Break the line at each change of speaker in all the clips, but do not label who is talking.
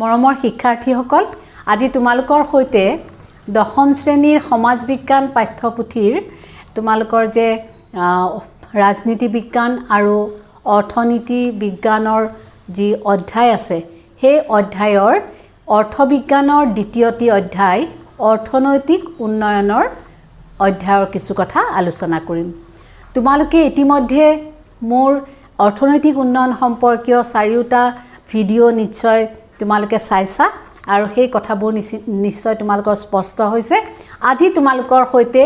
মৰমৰ শিক্ষাৰ্থীসকল, আজি তোমালোকৰ সৈতে দশম শ্ৰেণীৰ সমাজ বিজ্ঞান পাঠ্যপুথিৰ তোমালোকৰ যে ৰাজনীতি বিজ্ঞান আৰু অৰ্থনীতি বিজ্ঞানৰ যি অধ্যায় আছে সেই অধ্যায়ৰ অৰ্থবিজ্ঞানৰ দ্বিতীয়টি অধ্যায় অৰ্থনৈতিক উন্নয়নৰ অধ্যায়ৰ কিছু কথা আলোচনা কৰিম। তোমালোকে ইতিমধ্যে মোৰ অৰ্থনৈতিক উন্নয়ন সম্পৰ্কীয় চাৰিওটা ভিডিঅ' নিশ্চয় তোমালোকে চাইছা আৰু সেই কথাবোৰ নিশ্চয় তোমালোকৰ স্পষ্ট হৈছে। আজি তোমালোকৰ সৈতে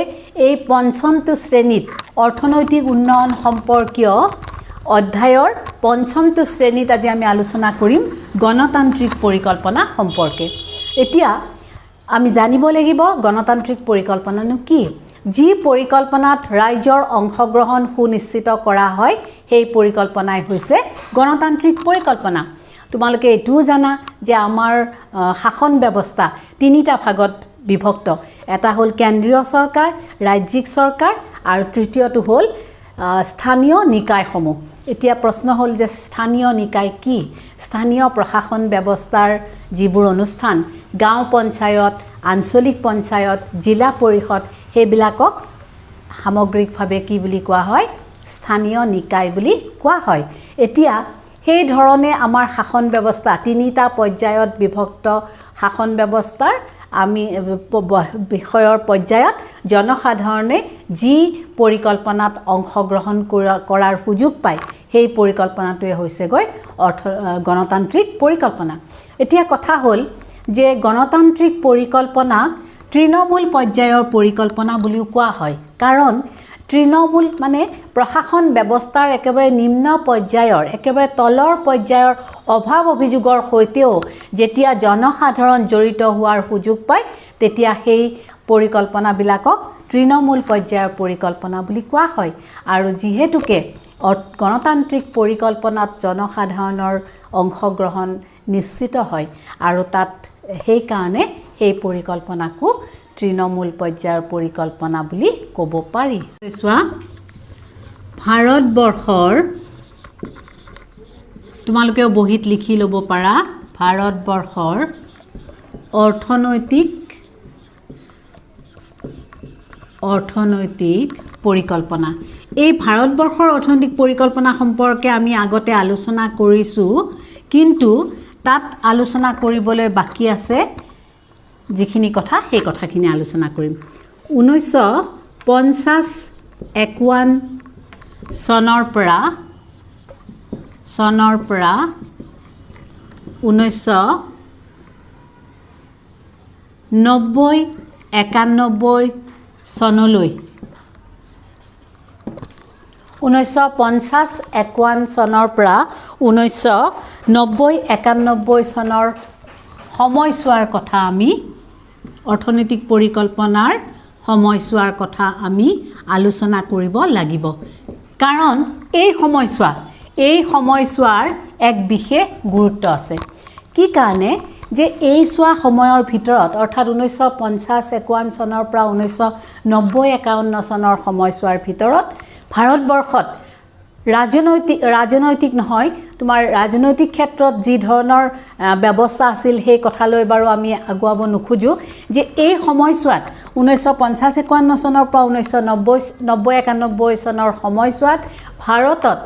এই পঞ্চমটো শ্ৰেণীত অৰ্থনৈতিক উন্নয়ন সম্পৰ্কীয় অধ্যায়ৰ পঞ্চমটো শ্ৰেণীত আজি আমি আলোচনা কৰিম গণতান্ত্ৰিক পৰিকল্পনা সম্পৰ্কে। এতিয়া আমি জানিব লাগিব গণতান্ত্ৰিক পৰিকল্পনানো কি। যি পৰিকল্পনাত ৰাইজৰ অংশগ্ৰহণ সুনিশ্চিত কৰা হয় সেই পৰিকল্পনাই হৈছে গণতান্ত্ৰিক পৰিকল্পনা। তোমালোকে এইটোও জানা যে আমাৰ শাসন ব্যৱস্থা তিনিটা ভাগত বিভক্ত। এটা হ'ল কেন্দ্ৰীয় চৰকাৰ, ৰাজ্যিক চৰকাৰ আৰু তৃতীয়টো হ'ল স্থানীয় নিকায়সমূহ। এতিয়া প্ৰশ্ন হ'ল যে স্থানীয় নিকায় কি? স্থানীয় প্ৰশাসন ব্যৱস্থাৰ যিবোৰ অনুষ্ঠান, গাঁও পঞ্চায়ত, আঞ্চলিক পঞ্চায়ত, জিলা পৰিষদ, সেইবিলাকক সামগ্ৰিকভাৱে কি বুলি কোৱা হয়? স্থানীয় নিকায় বুলি কোৱা হয়। এতিয়া সেই ধৰণে আমাৰ শাসন ব্যৱস্থা তিনিটা পৰ্যায়ত বিভক্ত শাসন ব্যৱস্থাৰ আমি বিষয়ৰ পৰ্যায়ত জনসাধাৰণে যি পৰিকল্পনাত অংশগ্ৰহণ কৰাৰ সুযোগ পায় সেই পৰিকল্পনাটোৱে হৈছেগৈ গণতান্ত্ৰিক পৰিকল্পনা। এতিয়া কথা হ'ল যে গণতান্ত্ৰিক পৰিকল্পনাক তৃণমূল পৰ্যায়ৰ পৰিকল্পনা বুলিও কোৱা হয়। কাৰণ তৃণমূল মানে প্ৰশাসন ব্যৱস্থাৰ একেবাৰে নিম্ন পৰ্যায়ৰ, একেবাৰে তলৰ পৰ্যায়ৰ অভাৱ অভিযোগৰ সৈতেও যেতিয়া জনসাধাৰণ জড়িত হোৱাৰ সুযোগ পায় তেতিয়া সেই পৰিকল্পনাবিলাকক তৃণমূল পৰ্যায়ৰ পৰিকল্পনা বুলি কোৱা হয়। আৰু যিহেতুকে গণতান্ত্ৰিক পৰিকল্পনাত জনসাধাৰণৰ অংশগ্ৰহণ নিশ্চিত হয় আৰু তাত সেইকাৰণে সেই পৰিকল্পনাকো তৃণমূল পৰ্যায়ৰ পৰিকল্পনা বুলি ক'ব পাৰি। চোৱা, ভাৰতবৰ্ষৰ তোমালোকেও বহীত লিখি ল'ব পাৰা ভাৰতবৰ্ষৰ অৰ্থনৈতিক পৰিকল্পনা। এই ভাৰতবৰ্ষৰ অৰ্থনৈতিক পৰিকল্পনা সম্পৰ্কে আমি আগতে আলোচনা কৰিছোঁ, কিন্তু তাত আলোচনা কৰিবলৈ বাকী আছে যিখিনি কথা, সেই কথাখিনি আলোচনা কৰিম। 1950-51 চনৰ পৰা 1990-91 চনলৈ 1950-51 চনৰ পৰা 1990-91 চনৰ সময়ছোৱাৰ কথা আমি অৰ্থনৈতিক পৰিকল্পনাৰ সময়ছোৱাৰ কথা আমি আলোচনা কৰিব লাগিব। কাৰণ এই সময়ছোৱাৰ এক বিশেষ গুৰুত্ব আছে। কি কাৰণে? যে এই চোৱা সময়ৰ ভিতৰত অৰ্থাৎ 1950-51 চনৰ পৰা 1990-91 চনৰ সময়ছোৱাৰ ভিতৰত ভাৰতবৰ্ষত ৰাজনৈতিক নহয়, তোমাৰ ৰাজনৈতিক ক্ষেত্ৰত যি ধৰণৰ ব্যৱস্থা আছিল সেই কথালৈ বাৰু আমি আগুৱাব নোখোজোঁ। যে এই সময়ছোৱাত 1950-51 চনৰ পৰা 1990-91 চনৰ সময়ছোৱাত ভাৰতত,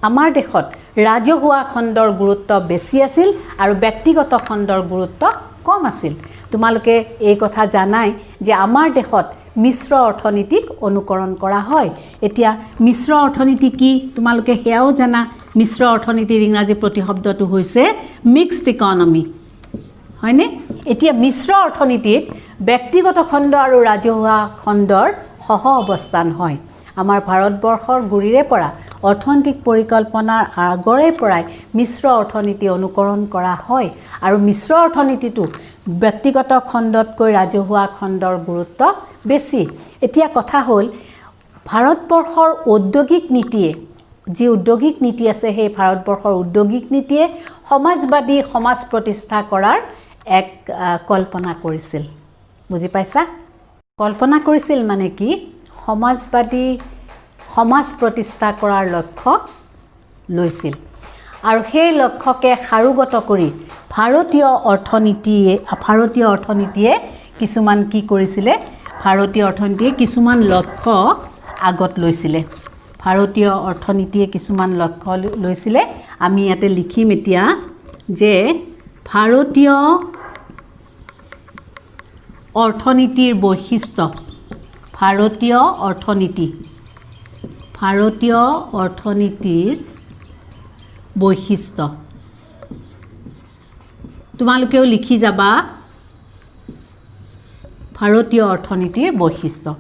আমাৰ দেশত ৰাজহুৱা খণ্ডৰ গুৰুত্ব বেছি আছিল আৰু ব্যক্তিগত খণ্ডৰ গুৰুত্ব কম আছিল। তোমালোকে এই কথা জানাই যে আমাৰ দেশত মিশ্ৰ অৰ্থনীতিক অনুকৰণ কৰা হয়। এতিয়া মিশ্ৰ অৰ্থনীতি কি তোমালোকে সেয়াও জানা। মিশ্ৰ অৰ্থনীতিৰ ইংৰাজী প্ৰতিশব্দটো হৈছে মিক্সড ইকনমি, হয়নে? এতিয়া মিশ্ৰ অৰ্থনীতিত ব্যক্তিগত খণ্ড আৰু ৰাজহুৱা খণ্ডৰ সহ অৱস্থান হয়। আমাৰ ভাৰতবৰ্ষৰ গুৰিৰে পৰা অৰ্থনৈতিক পৰিকল্পনাৰ আগৰে পৰাই মিশ্ৰ অৰ্থনীতি অনুকৰণ কৰা হয় আৰু মিশ্ৰ অৰ্থনীতিটো ব্যক্তিগত খণ্ডতকৈ ৰাজহুৱা খণ্ডৰ গুৰুত্ব বেছি। এতিয়া কথা হ'ল ভাৰতবৰ্ষৰ ঔদ্যোগিক নীতিয়ে, যি উদ্যোগিক নীতি আছে সেই ভাৰতবৰ্ষৰ উদ্যোগিক নীতিয়ে সমাজবাদী সমাজ প্ৰতিষ্ঠা কৰাৰ এক কল্পনা কৰিছিল। বুজি পাইছা? কল্পনা কৰিছিল মানে কি? সমাজবাদী সমাজ প্ৰতিষ্ঠা কৰাৰ লক্ষ্য লৈছিল। আৰু সেই লক্ষ্যকে সাৰোগত কৰি ভাৰতীয় অৰ্থনীতিয়ে কিছুমান কি কৰিছিলে ভাৰতীয় অৰ্থনীতিয়ে কিছুমান লক্ষ্য আগত লৈছিলে ভাৰতীয় অৰ্থনীতিয়ে কিছুমান লক্ষ্য লৈছিলে আমি ইয়াতে লিখিম এতিয়া যে ভাৰতীয় অৰ্থনীতিৰ বৈশিষ্ট্য ভাৰতীয় অৰ্থনীতিৰ বৈশিষ্ট্য তোমালোকেও লিখি যাবা ভাৰতীয় অৰ্থনীতিৰ বৈশিষ্ট্য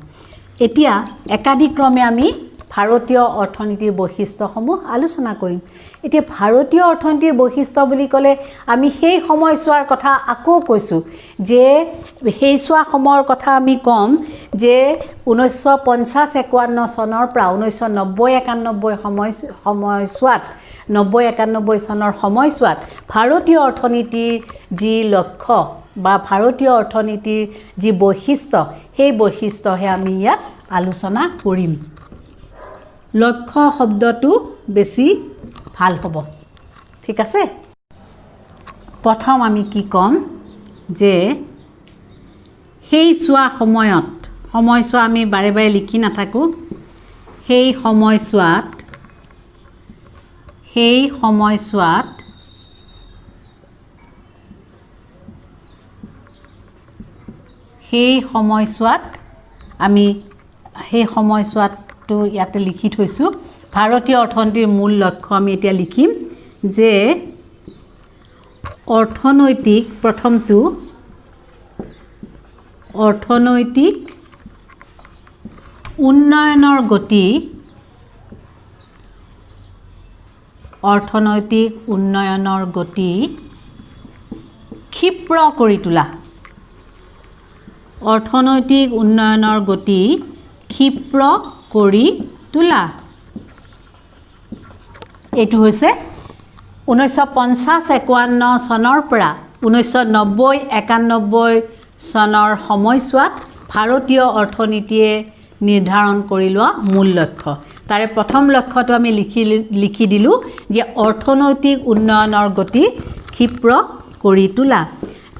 এতিয়া একাধিক্ৰমে আমি ভাৰতীয় অৰ্থনীতিৰ বৈশিষ্ট্যসমূহ আলোচনা কৰিম এতিয়া ভাৰতীয় অৰ্থনীতিৰ বৈশিষ্ট্য বুলি ক'লে আমি সেই সময়ছোৱাৰ কথা আকৌ কৈছোঁ যে সেই সময়ৰ কথা আমি ক'ম যে 1950-51 চনৰ পৰা 1990-91 সময়ছোৱাত 90-91 চনৰ সময়ছোৱাত ভাৰতীয় অৰ্থনীতিৰ যি লক্ষ্য বা ভাৰতীয় অৰ্থনীতিৰ যি বৈশিষ্ট্য সেই বৈশিষ্ট্যহে আমি ইয়াত আলোচনা কৰিম লক্ষ্য শব্দটো বেছি ভাল হ'ব ঠিক আছে প্ৰথম আমি কি ক'ম যে সেই সময়ছোৱা আমি বাৰে বাৰে লিখি নাথাকোঁ সেই সময়ছোৱাত আমি সেই সময়ছোৱাটো ইয়াতে লিখি থৈছোঁ ভাৰতীয় অৰ্থনীতিৰ মূল লক্ষ্য আমি এতিয়া লিখিম যে প্ৰথমটো অৰ্থনৈতিক উন্নয়নৰ গতি ক্ষীপ্ৰ কৰি তোলা অৰ্থনৈতিক উন্নয়নৰ গতি ক্ষীপ্ৰ কৰি তোলা এইটো হৈছে 1950-51 চনৰ পৰা 1990-91 চনৰ সময়ছোৱাত ভাৰতীয় অৰ্থনীতিয়ে নিৰ্ধাৰণ কৰি লোৱা মূল লক্ষ্য তাৰে প্ৰথম লক্ষ্যটো আমি লিখি দিলোঁ যে অৰ্থনৈতিক উন্নয়নৰ গতি ক্ষীপ্ৰ কৰি তোলা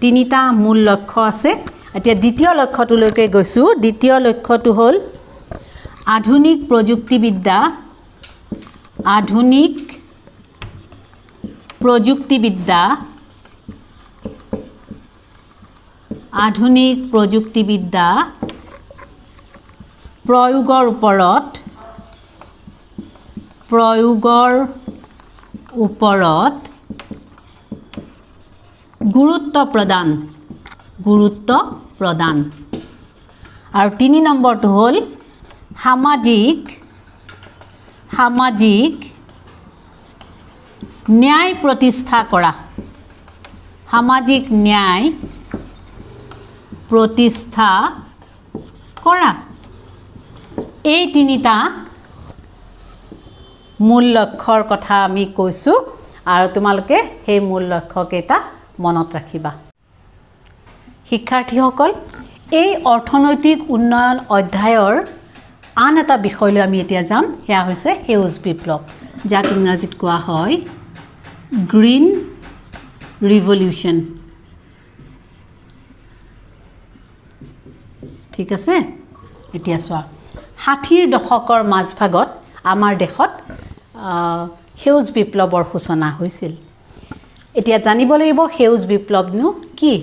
তিনিটা মূল লক্ষ্য আছে এতিয়া দ্বিতীয় লক্ষ্যটোলৈকে গৈছোঁ দ্বিতীয় লক্ষ্যটো হ'ল আধুনিক প্ৰযুক্তিবিদ্যা প্ৰয়োগৰ ওপৰত গুৰুত্ব প্ৰদান আৰু 3 নম্বৰটো হ'ল সামাজিক ন্যায় প্ৰতিষ্ঠা কৰা এই তিনিটা মূল লক্ষ্যৰ কথা আমি কৈছোঁ আৰু তোমালোকে সেই মূল লক্ষ্যকেইটা মনত ৰাখিবা শিক্ষাৰ্থীসকল এই অৰ্থনৈতিক উন্নয়ন অধ্যায়ৰ আন এটা বিষয়লৈ আমি এতিয়া যাম সেয়া হৈছে সেউজ বিপ্লৱ যাক ইংৰাজীত কোৱা হয় গ্ৰীণ ৰিভলিউশ্যন ঠিক আছে এতিয়া চোৱা 60ৰ দশকৰ মাজভাগত আমাৰ দেশত সেউজ বিপ্লৱৰ সূচনা হৈছিল এতিয়া জানিব লাগিব সেউজ বিপ্লৱনো কি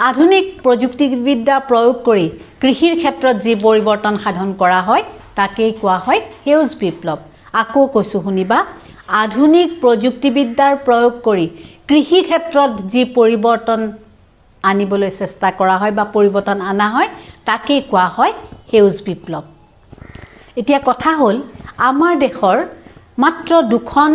আধুনিক প্ৰযুক্তিবিদ্যা প্ৰয়োগ কৰি কৃষিৰ ক্ষেত্ৰত যি পৰিৱৰ্তন সাধন কৰা হয় তাকেই কোৱা হয় সেউজ বিপ্লৱ আকৌ কৈছোঁ শুনিবা আধুনিক প্ৰযুক্তিবিদ্যাৰ প্ৰয়োগ কৰি কৃষি ক্ষেত্ৰত যি পৰিৱৰ্তন আনিবলৈ চেষ্টা কৰা হয় বা পৰিৱৰ্তন আনা হয় তাকেই কোৱা হয় সেউজ বিপ্লৱ এতিয়া কথা হ'ল আমাৰ দেশৰ মাত্ৰ দুখন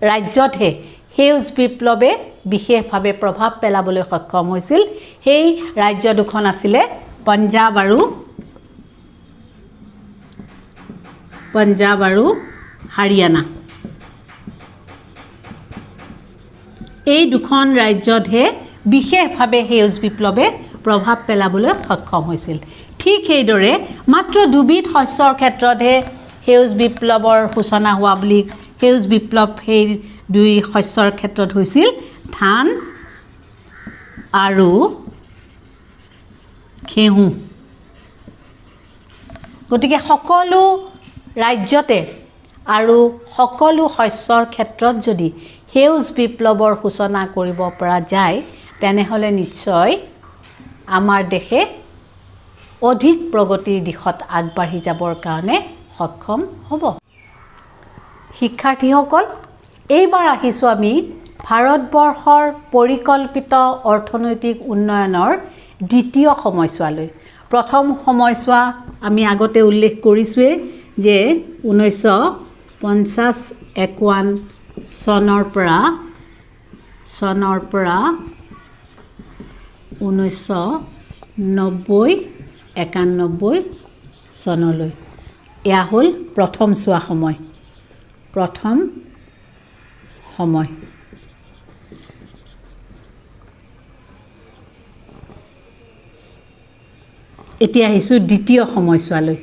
ৰাজ্যতহে সেউজ বিপ্লৱে বিশেষভাৱে প্ৰভাৱ পেলাবলৈ সক্ষম হৈছিল সেই ৰাজ্য দুখন আছিলে পঞ্জাৱ আৰু হাৰিয়ানা এই দুখন ৰাজ্যতহে বিশেষভাৱে সেউজ বিপ্লৱে প্ৰভাৱ পেলাবলৈ সক্ষম হৈছিল ঠিক সেইদৰে মাত্ৰ দুবিধ শস্যৰ ক্ষেত্ৰতহে সেউজ বিপ্লৱৰ সূচনা হোৱা বুলি সেউজ বিপ্লৱ সেই দুই শস্যৰ ক্ষেত্ৰত হৈছিল ধান আৰু ঘেঁহু গতিকে সকলো ৰাজ্যতে আৰু সকলো শস্যৰ ক্ষেত্ৰত যদি সেউজ বিপ্লৱৰ সূচনা কৰিব পৰা যায় তেনেহলে নিশ্চয় আমাৰ দেশে অধিক প্ৰগতিৰ দিশত আগবাঢ়ি যাবৰ কাৰণে সক্ষম হ'ব শিক্ষাৰ্থীসকল এইবাৰ আহিছো আমি ভাৰতবৰ্ষৰ পৰিকল্পিত অৰ্থনৈতিক উন্নয়নৰ দ্বিতীয় সময়ছোৱালৈ প্ৰথম সময়ছোৱা আমি আগতে উল্লেখ কৰিছোৱে যে 1950-51 চনৰ পৰা 1990-91 চনলৈ এয়া হ'ল প্ৰথম সময় এতিয়া আহিছো দ্বিতীয় সময়ছোৱালৈ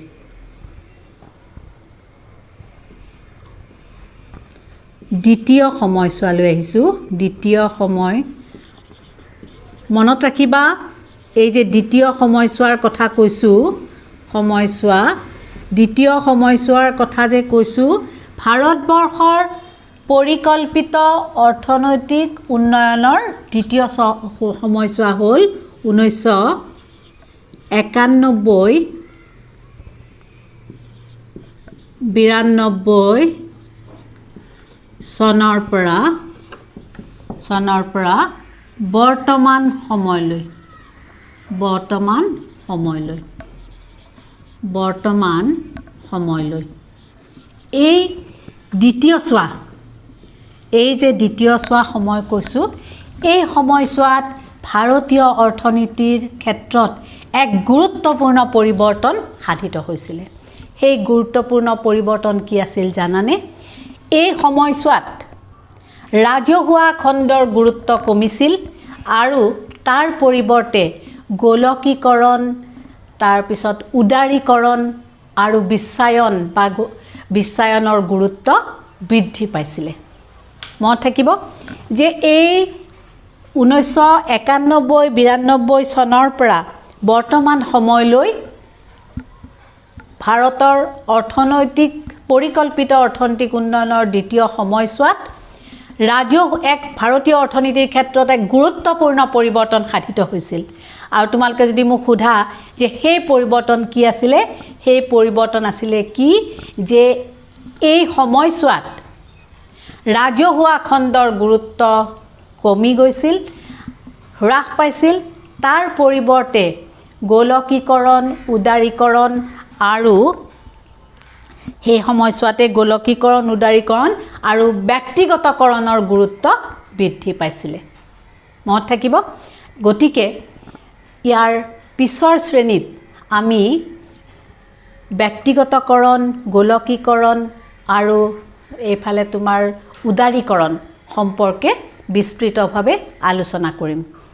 আহিছো দ্বিতীয় সময় মনত ৰাখিবা এই যে দ্বিতীয় সময়ছোৱাৰ কথা কৈছো দ্বিতীয় সময়ছোৱাৰ কথা যে কৈছো ভাৰতবৰ্ষৰ পৰিকল্পিত অৰ্থনৈতিক উন্নয়নৰ দ্বিতীয় সময়ছোৱা হ'ল 1991-92 চনৰ পৰা বৰ্তমান সময়লৈ এই দ্বিতীয় সময় কৈছো এই সময়ছোৱাত ভাৰতীয় অৰ্থনীতিৰ ক্ষেত্ৰত এক গুৰুত্বপূৰ্ণ পৰিৱৰ্তন সাধিত হৈছিল সেই গুৰুত্বপূৰ্ণ পৰিৱৰ্তন কি আছিল জানানে এই সময়ছোৱাত ৰাজহুৱা খণ্ডৰ গুৰুত্ব কমিছিল আৰু তাৰ পৰিৱৰ্তে গোলকীকৰণ তাৰ পিছত উদাৰীকৰণ আৰু বিশ্বায়নৰ গুৰুত্ব বৃদ্ধি পাইছিল মনত থাকিব যে এই 1991-92 চনৰ পৰা বৰ্তমান সময়লৈ ভাৰতৰ পৰিকল্পিত অৰ্থনৈতিক উন্নয়নৰ দ্বিতীয় সময়ছোৱাত ভাৰতীয় অৰ্থনীতিৰ ক্ষেত্ৰত এক গুৰুত্বপূৰ্ণ পৰিৱৰ্তন সাধিত হৈছিল আৰু তোমালোকে যদি মোক সোধা যে সেই পৰিৱৰ্তন কি আছিলে সেই পৰিৱৰ্তন আছিলে কি যে এই সময়ছোৱাত ৰাজহুৱা খণ্ডৰ গুৰুত্ব কমি গৈছিল হ্ৰাস পাইছিল তাৰ পৰিৱৰ্তে গোলকীকৰণ উদাৰীকৰণ আৰু সেই সময়ছোৱাতে গোলকীকৰণ উদাৰীকৰণ আৰু ব্যক্তিগতকৰণৰ গুৰুত্ব বৃদ্ধি পাইছিল মনত থাকিব গতিকে ইয়াৰ পিছৰ শ্ৰেণীত আমি ব্যক্তিগতকৰণ গোলকীকৰণ আৰু এইফালে তোমাৰ উদাৰীকৰণ সম্পৰ্কে বিস্তৃতভাৱে আলোচনা কৰিম